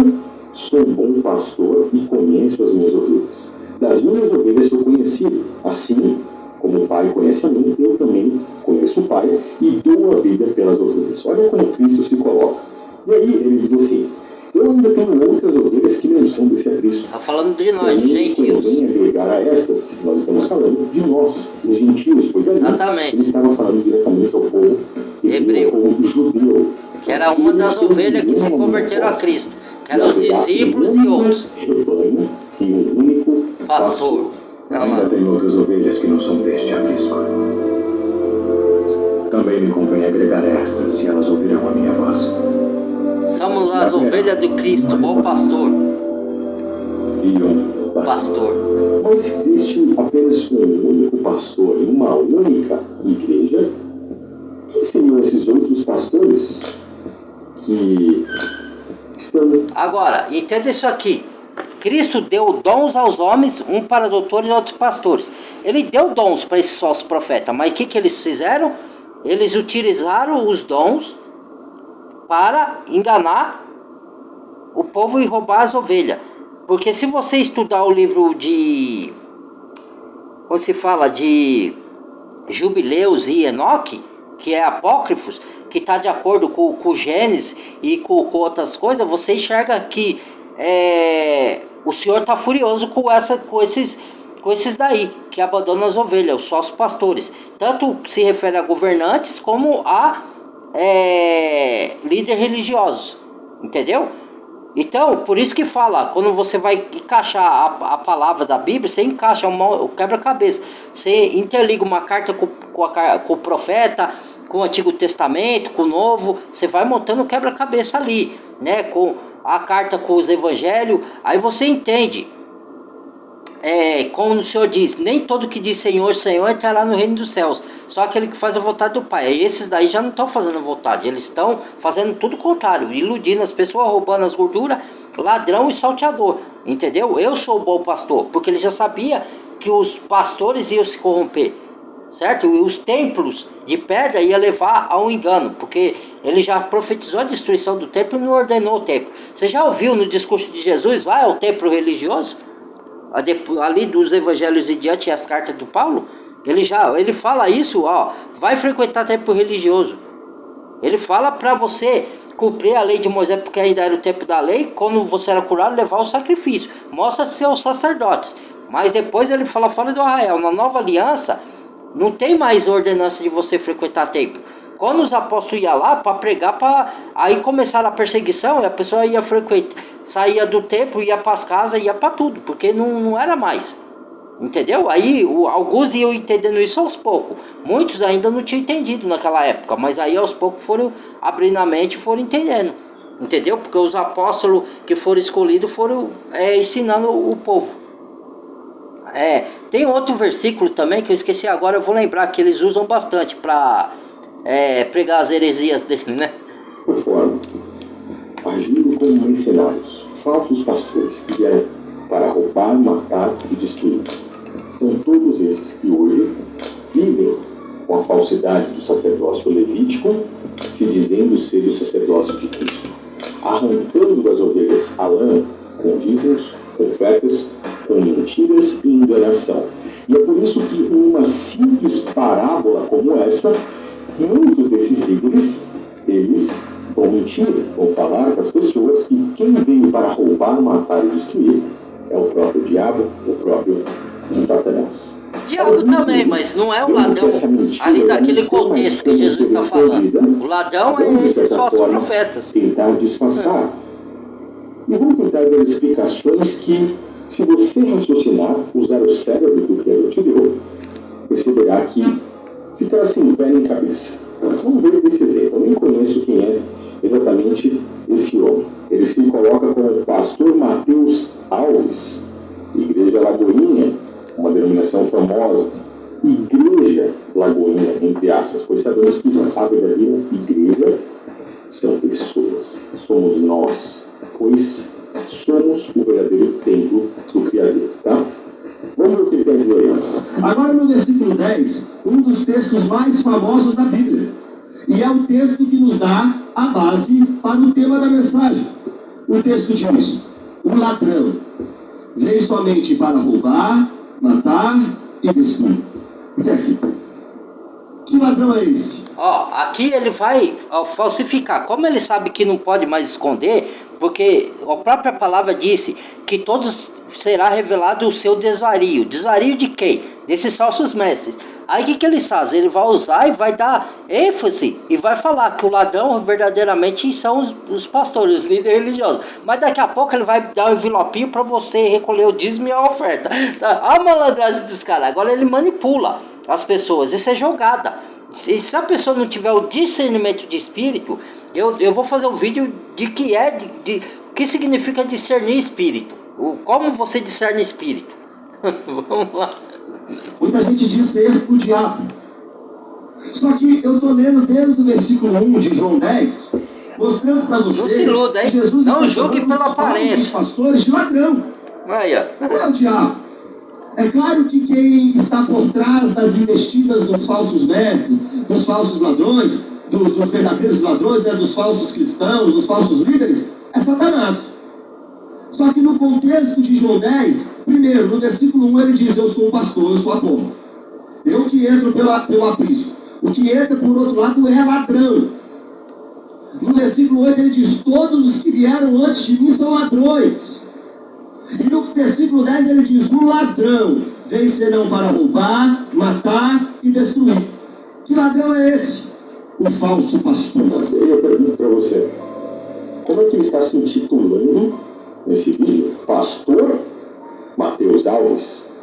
Speaker 4: sou um bom pastor e conheço as minhas ovelhas. Das minhas ovelhas eu conheci, assim como o Pai conhece a mim, eu também conheço o Pai e dou a vida pelas ovelhas. Olha como Cristo se coloca. E aí ele diz assim: eu ainda tenho outras ovelhas que não são desse aprisco.
Speaker 1: Está falando de nós,
Speaker 4: gentios. Convém agregar a estas, nós estamos falando de nós, os gentios, pois ali ele estava falando diretamente ao povo hebreu, ao povo judeu,
Speaker 1: que era uma das ovelhas que se converteram a Cristo, que eram os discípulos e outros.
Speaker 4: Rebanho e um único pastor.
Speaker 5: Ainda tenho outras ovelhas que não são deste aprisco. Também me convém agregar estas, e elas ouvirão a minha voz.
Speaker 1: Somos as ovelhas de Cristo, bom pastor.
Speaker 5: E um pastor.
Speaker 4: Mas existe apenas um único pastor em uma única igreja. Quem seriam esses outros pastores que estão...
Speaker 1: Agora, entenda isso aqui. Cristo deu dons aos homens, um para doutores e outros pastores. Ele deu dons para esses falsos profetas, mas o que eles fizeram? Eles utilizaram os dons para enganar o povo e roubar as ovelhas. Porque se você estudar o livro de... Quando se fala de Jubileus e Enoque, que é apócrifos, que está de acordo com Gênesis e com outras coisas, você enxerga que o Senhor está furioso com esses daí, que abandonam as ovelhas, os falsos pastores. Tanto se refere a governantes como a líderes religiosos, entendeu? Então, por isso que fala, quando você vai encaixar a palavra da Bíblia, você encaixa o quebra-cabeça. Você interliga uma carta com o profeta, com o Antigo Testamento, com o Novo, você vai montando o quebra-cabeça ali, né? Com a carta com os evangelhos, aí você entende. Como o Senhor diz, nem todo que diz Senhor, Senhor entrará no reino dos céus, só aquele que faz a vontade do Pai. E esses daí já não estão fazendo a vontade, eles estão fazendo tudo o contrário, iludindo as pessoas, roubando as gorduras, ladrão e salteador, entendeu? Eu sou o bom pastor, porque ele já sabia que os pastores iam se corromper, certo? E os templos de pedra iam levar ao engano, porque ele já profetizou a destruição do templo e não ordenou o templo. Você já ouviu no discurso de Jesus, vai ao templo religioso? Ali dos evangelhos e diante as cartas do Paulo, ele fala isso, ó, vai frequentar templo religioso. Ele fala para você cumprir a lei de Moisés, porque ainda era o tempo da lei, quando você era curado, levar o sacrifício. Mostra seus sacerdotes. Mas depois ele fala fora do Israel, na nova aliança, não tem mais ordenança de você frequentar templo. Quando os apóstolos iam lá para pregar, aí começaram a perseguição, e a pessoa ia frequentar, saía do templo, ia para as casas, ia para tudo, porque não era mais. Entendeu? Aí alguns iam entendendo isso aos poucos. Muitos ainda não tinham entendido naquela época, mas aí aos poucos foram abrindo a mente e foram entendendo. Entendeu? Porque os apóstolos que foram escolhidos foram ensinando o povo. Tem outro versículo também que eu esqueci agora, eu vou lembrar, que eles usam bastante para pregar as heresias dele, né?
Speaker 4: Por forma, agindo como mercenários, falsos pastores que vieram para roubar, matar e destruir. São todos esses que hoje vivem com a falsidade do sacerdócio levítico, se dizendo ser o sacerdócio de Cristo, arrancando das ovelhas a lã com dízimos, com ofertas, com mentiras e enganação. E é por isso que numa simples parábola como essa, muitos desses líderes, eles vão mentir, vão falar para as pessoas que quem veio para roubar, matar e destruir é o próprio diabo, o próprio Satanás.
Speaker 1: Diabo também, mas não é o ladrão ali daquele contexto que Jesus está falando. O ladrão é esses falsos profetas.
Speaker 4: Tentar disfarçar. E vamos tentar dar explicações que, se você raciocinar, usar o cérebro que o Criador te deu, perceberá que ficará sem pé nem cabeça. Vamos ver esse exemplo. Eu nem conheço quem é exatamente esse homem. Ele se coloca como o pastor Mateus Alves, Igreja Lagoinha, uma denominação famosa, Igreja Lagoinha, entre aspas, pois sabemos que a verdadeira igreja são pessoas, somos nós, pois somos o verdadeiro templo do Criador, tá? Vamos ver o que ele tem a dizer aí.
Speaker 3: Agora no versículo 10, um dos textos mais famosos da Bíblia. E é o texto que nos dá a base para o tema da mensagem. O texto diz: o ladrão veio somente para roubar, matar e destruir. O que é aqui? Que ladrão é esse?
Speaker 1: Aqui ele vai falsificar. Como ele sabe que não pode mais esconder, porque a própria palavra disse que todos será revelado o seu desvario. Desvario de quem? Desses falsos mestres. Aí o que eles fazem? Ele vai usar e vai dar ênfase e vai falar que o ladrão verdadeiramente são os pastores, os líderes religiosos. Mas daqui a pouco ele vai dar um envelopinho para você recolher o dízimo e a oferta. A malandragem dos caras. Agora ele manipula as pessoas. Isso é jogada. E se a pessoa não tiver o discernimento de espírito, eu vou fazer um vídeo de o que significa discernir espírito. Como você discerne espírito. Vamos lá.
Speaker 3: Muita gente diz ser o diabo. Só que eu estou lendo desde o versículo 1 de João 10, mostrando para você
Speaker 1: não se iluda, hein?
Speaker 3: que Jesus
Speaker 1: não
Speaker 3: está
Speaker 1: julgue pela aparência.
Speaker 3: Pastores de ladrão.
Speaker 1: Aí,
Speaker 3: não é o diabo. É claro que quem está por trás das investidas dos falsos mestres, dos falsos ladrões, dos verdadeiros ladrões, né, dos falsos cristãos, dos falsos líderes, é Satanás. Só que no contexto de João 10, primeiro, no versículo 1 ele diz: eu sou um pastor, eu sou a porta. Eu que entro pelo aprisco. O que entra por outro lado é ladrão. No versículo 8 ele diz: todos os que vieram antes de mim são ladrões. E no versículo 10 ele diz: o ladrão vem senão para roubar, matar e destruir. Que ladrão é esse? O falso pastor.
Speaker 4: Eu pergunto para você, como é que ele está se intitulando nesse vídeo? Pastor Mateus Alves?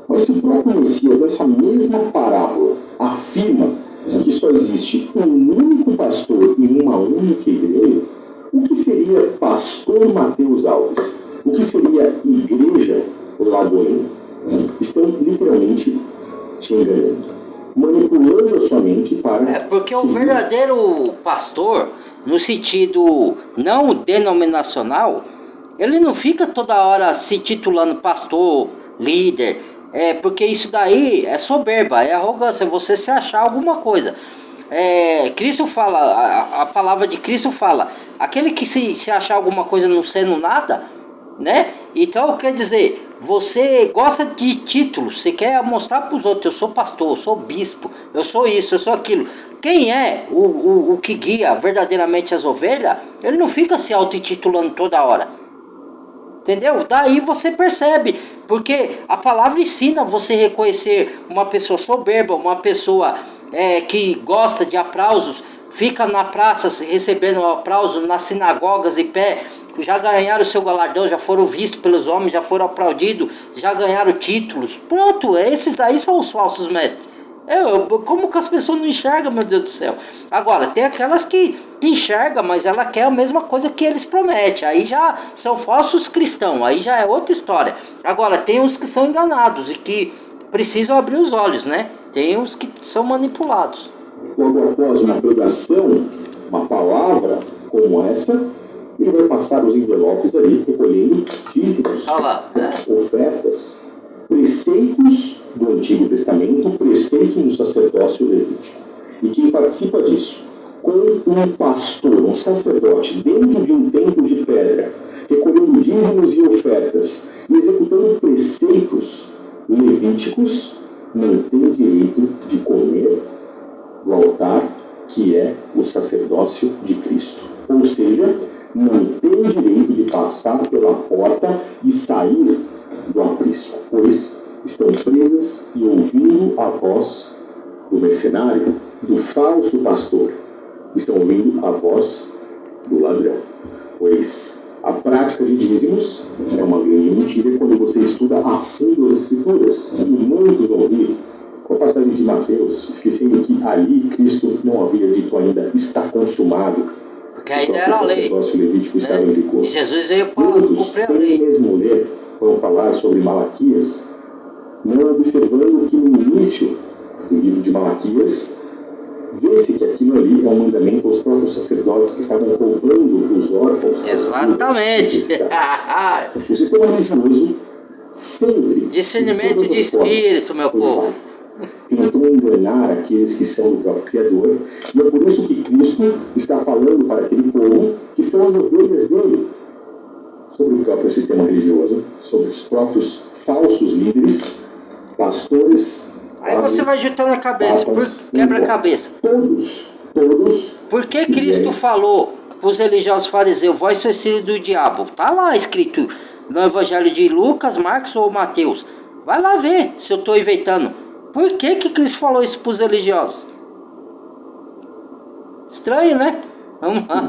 Speaker 4: Mas se o próprio Messias, nessa mesma parábola, afirma que só existe um único pastor e uma única igreja, o que seria pastor Mateus Alves? O que seria Igreja Lagoinha? Estão literalmente te enganando, manipulando a sua mente para...
Speaker 1: porque o verdadeiro pastor, no sentido não denominacional, ele não fica toda hora se titulando pastor, líder, porque isso daí é soberba, é arrogância, você se achar alguma coisa. Cristo fala, a palavra de Cristo fala, aquele que se achar alguma coisa não sendo nada, né? Então quer dizer, você gosta de títulos, você quer mostrar para os outros: eu sou pastor, eu sou bispo, eu sou isso, eu sou aquilo. Quem é o que guia verdadeiramente as ovelhas, ele não fica se auto-intitulando toda hora. Entendeu? Daí você percebe, porque a palavra ensina você reconhecer uma pessoa soberba, uma pessoa que gosta de aplausos, fica na praça recebendo aplauso, nas sinagogas em pé, já ganharam o seu galardão, já foram vistos pelos homens, já foram aplaudidos, já ganharam títulos. Pronto, esses daí são os falsos mestres. Como que as pessoas não enxergam, meu Deus do céu? Agora, tem aquelas que enxergam, mas ela quer a mesma coisa que eles prometem. Aí já são falsos cristãos, aí já é outra história. Agora, tem uns que são enganados e que precisam abrir os olhos, né? Tem uns que são manipulados.
Speaker 4: Logo após uma pregação, uma palavra como essa, ele vai passar os envelopes ali, recolhendo dízimos, ofertas, preceitos do Antigo Testamento, preceitos do sacerdócio levítico. E quem participa disso, com um pastor, um sacerdote, dentro de um templo de pedra, recolhendo dízimos e ofertas, e executando preceitos levíticos, não tem direito de comer do altar que é o sacerdócio de Cristo. Ou seja, não tem direito de passar pela porta e sair do aprisco, pois estão presas e ouvindo a voz do mercenário, do falso pastor. Estão ouvindo a voz do ladrão, pois a prática de dízimos é uma grande mentira quando você estuda a fundo as Escrituras. E muitos ouviram com a passagem de Mateus, esquecendo que ali Cristo não havia dito ainda está consumado,
Speaker 1: porque ainda era a lei,
Speaker 4: o sacerdócio levítico estava em vigor.
Speaker 1: E Jesus veio para
Speaker 4: muitos,
Speaker 1: cumprir a
Speaker 4: sem
Speaker 1: lei.
Speaker 4: mesmo ler, vão falar sobre Malaquias, não observando que no início do livro de Malaquias vê-se que aquilo ali é um mandamento aos próprios sacerdotes que estavam roubando os órfãos.
Speaker 1: Exatamente.
Speaker 4: O sistema religioso sempre,
Speaker 1: discernimento de espírito, meu povo,
Speaker 4: tentou enganar aqueles que são do próprio Criador, e é por isso que Cristo está falando para aquele povo que são as ovelhas dele, sobre o próprio sistema religioso, sobre os próprios falsos líderes, pastores.
Speaker 1: Aí você vai juntando a cabeça, quebra a cabeça.
Speaker 4: Todos.
Speaker 1: Por que Cristo falou para os religiosos fariseus, vós sois filhos do diabo? Está lá escrito no Evangelho de Lucas, Marcos ou Mateus. Vai lá ver se eu estou inventando. Por que Cristo falou isso para os religiosos? Estranho, né? Vamos lá.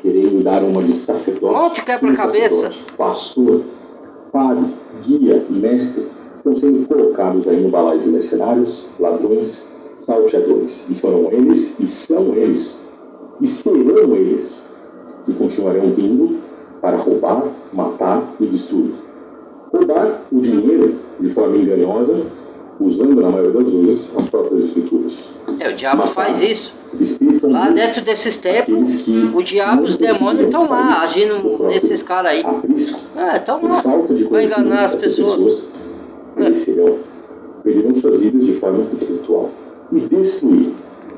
Speaker 4: Querendo dar uma de sacerdote.
Speaker 1: Onde quebra-cabeça?
Speaker 4: Pastor, padre, guia, mestre, estão sendo colocados aí no balaio de mercenários, ladrões, salteadores. E foram eles, e são eles, e serão eles, que continuarão vindo para roubar, matar e destruir. Roubar o dinheiro de forma enganosa, usando na maioria das vezes as próprias escrituras.
Speaker 1: O diabo matar, faz isso.
Speaker 4: Lá
Speaker 1: dentro desses templos, o diabo, os demônios estão lá, agindo nesses caras aí. Estão lá para enganar as pessoas.
Speaker 4: Perderão suas vidas de forma espiritual e destruir.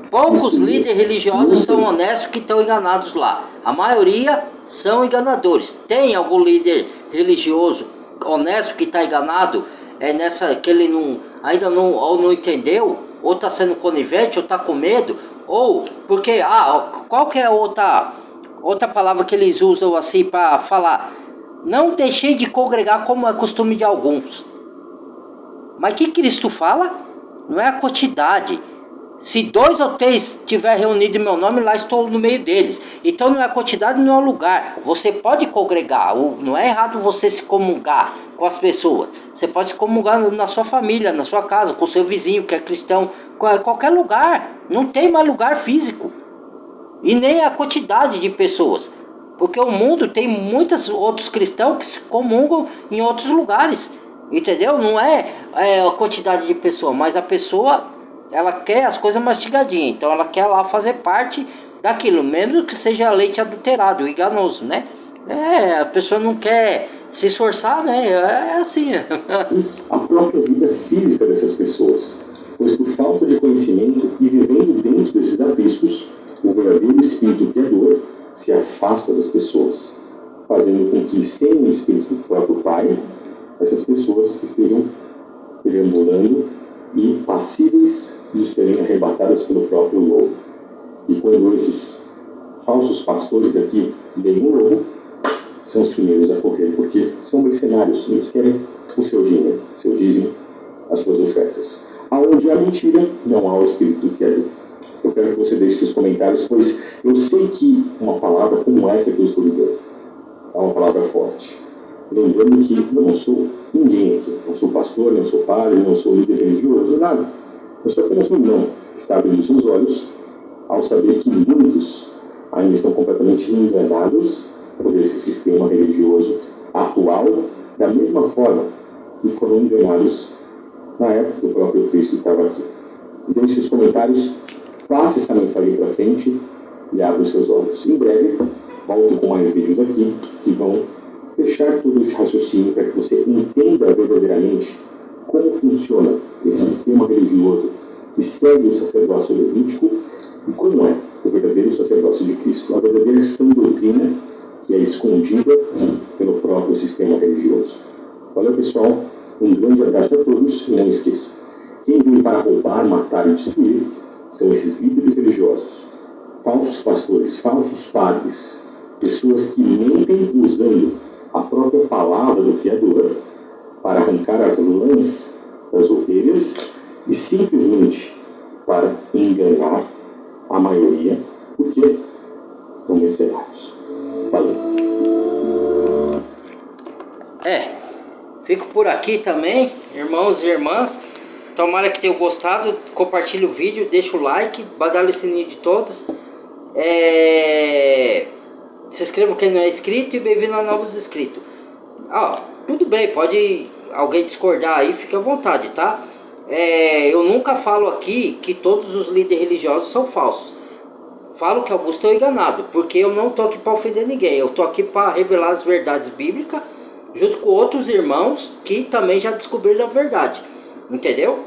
Speaker 1: Poucos líderes religiosos são honestos que estão enganados lá. A maioria são enganadores. Tem algum líder religioso honesto que está enganado? É nessa que ele ainda não entendeu, ou está sendo conivente, ou está com medo, ou porque qual que é outra palavra que eles usam assim para falar? Não deixei de congregar como é costume de alguns. Mas que Cristo fala? Não é a quantidade. Se 2 ou 3 estiver reunido em meu nome, lá estou no meio deles. Então não é a quantidade, não é o lugar. Você pode congregar, não é errado você se comungar com as pessoas. Você pode se comungar na sua família, na sua casa, com o seu vizinho que é cristão, qualquer lugar. Não tem mais lugar físico. E nem a quantidade de pessoas. Porque o mundo tem muitos outros cristãos que se comungam em outros lugares. Entendeu? Não é a quantidade de pessoas, mas a pessoa, ela quer as coisas mastigadinhas. Então ela quer lá fazer parte daquilo, mesmo que seja leite adulterado, enganoso, né? A pessoa não quer se esforçar, né? É assim.
Speaker 4: A própria vida física dessas pessoas. Pois por falta de conhecimento e vivendo dentro desses apriscos, o verdadeiro Espírito Criador se afasta das pessoas, fazendo com que, sem o Espírito do próprio Pai, essas pessoas estejam perambulando e passíveis de serem arrebatadas pelo próprio lobo. E quando esses falsos pastores aqui veem um lobo, são os primeiros a correr, porque são mercenários, eles querem o seu dinheiro, o seu dízimo, as suas ofertas. Aonde há mentira, não há o Espírito do Criador. Eu quero que você deixe seus comentários, pois eu sei que uma palavra como essa que eu estou lidando é uma palavra forte. Lembrando que eu não sou ninguém aqui. Não sou pastor, não sou padre, não sou líder religioso, nada. Eu sou apenas um irmão que está abrindo seus olhos ao saber que muitos ainda estão completamente enganados por esse sistema religioso atual, da mesma forma que foram enganados na época que o próprio Cristo estava aqui. Deixe seus comentários, passe essa mensagem para frente e abra os seus olhos. Em breve, volto com mais vídeos aqui que vão fechar todo esse raciocínio para que você entenda verdadeiramente como funciona esse sistema religioso que segue o sacerdócio levítico e como é o verdadeiro sacerdócio de Cristo, a verdadeira sã doutrina que é escondida pelo próprio sistema religioso. Valeu, pessoal. Um grande abraço a todos e não esqueça, quem veio para roubar, matar e destruir são esses líderes religiosos, falsos pastores, falsos padres, pessoas que mentem usando a própria palavra do Criador para arrancar as lãs das ovelhas e simplesmente para enganar a maioria, porque são mercenários. Valeu.
Speaker 1: Fico por aqui também, irmãos e irmãs. Tomara que tenham gostado. Compartilhe o vídeo, deixa o like, badale o sininho de todos. Se inscreva quem não é inscrito e bem-vindo a novos inscritos. Tudo bem, pode alguém discordar aí, fica à vontade, tá? Eu nunca falo aqui que todos os líderes religiosos são falsos. Falo que alguns estão enganados, porque eu não estou aqui para ofender ninguém. Eu estou aqui para revelar as verdades bíblicas, junto com outros irmãos que também já descobriram a verdade, entendeu?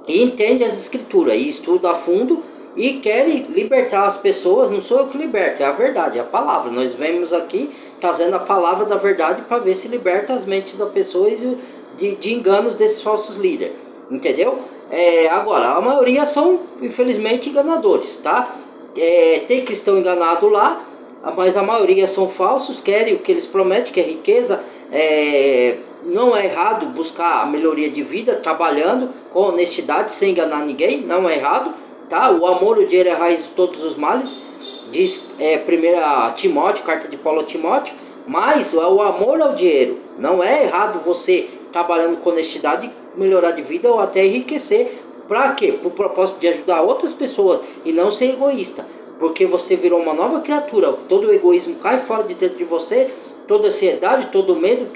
Speaker 1: E entende as escrituras, e estuda a fundo, e querem libertar as pessoas. Não sou eu que liberto, é a verdade, é a palavra. Nós vemos aqui trazendo a palavra da verdade para ver se liberta as mentes das pessoas de enganos desses falsos líderes, entendeu? Agora, a maioria são, infelizmente, enganadores, tá? Tem cristão enganado lá, mas a maioria são falsos, querem o que eles prometem, que é riqueza. Não é errado buscar a melhoria de vida, trabalhando com honestidade, sem enganar ninguém, não é errado, tá? O amor, o dinheiro é a raiz de todos os males, diz 1 Timóteo, carta de Paulo a Timóteo. Mas o amor ao dinheiro, não é errado você trabalhando com honestidade, melhorar de vida ou até enriquecer. Para quê? Para o propósito de ajudar outras pessoas e não ser egoísta, porque você virou uma nova criatura. Todo o egoísmo cai fora de dentro de você, toda a ansiedade, todo o medo,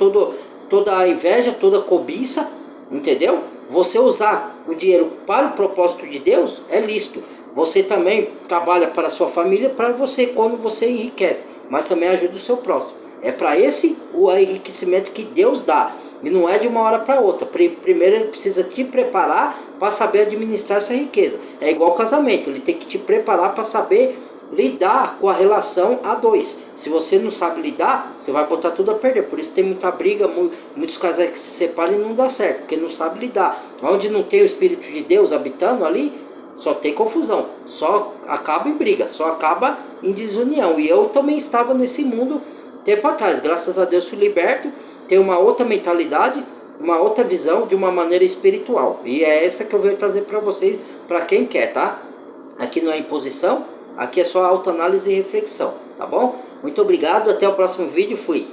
Speaker 1: toda a inveja, toda a cobiça, entendeu? Você usar o dinheiro para o propósito de Deus é lícito. Você também trabalha para a sua família, para você, quando você enriquece, mas também ajuda o seu próximo. É para esse o enriquecimento que Deus dá, e não é de uma hora para outra. Primeiro ele precisa te preparar para saber administrar essa riqueza. É igual casamento, ele tem que te preparar para saber lidar com a relação a dois. Se você não sabe lidar, você vai botar tudo a perder. Por isso tem muita briga, muitos casais que se separam e não dá certo, porque não sabe lidar. Onde não tem o Espírito de Deus habitando ali, só tem confusão, só acaba em briga, só acaba em desunião. E eu também estava nesse mundo tempo atrás. Graças a Deus fui liberto, tenho uma outra mentalidade, uma outra visão, de uma maneira espiritual. E é essa que eu venho trazer para vocês, para quem quer, tá? Aqui não é imposição, aqui é só autoanálise e reflexão, tá bom? Muito obrigado, até o próximo vídeo, fui!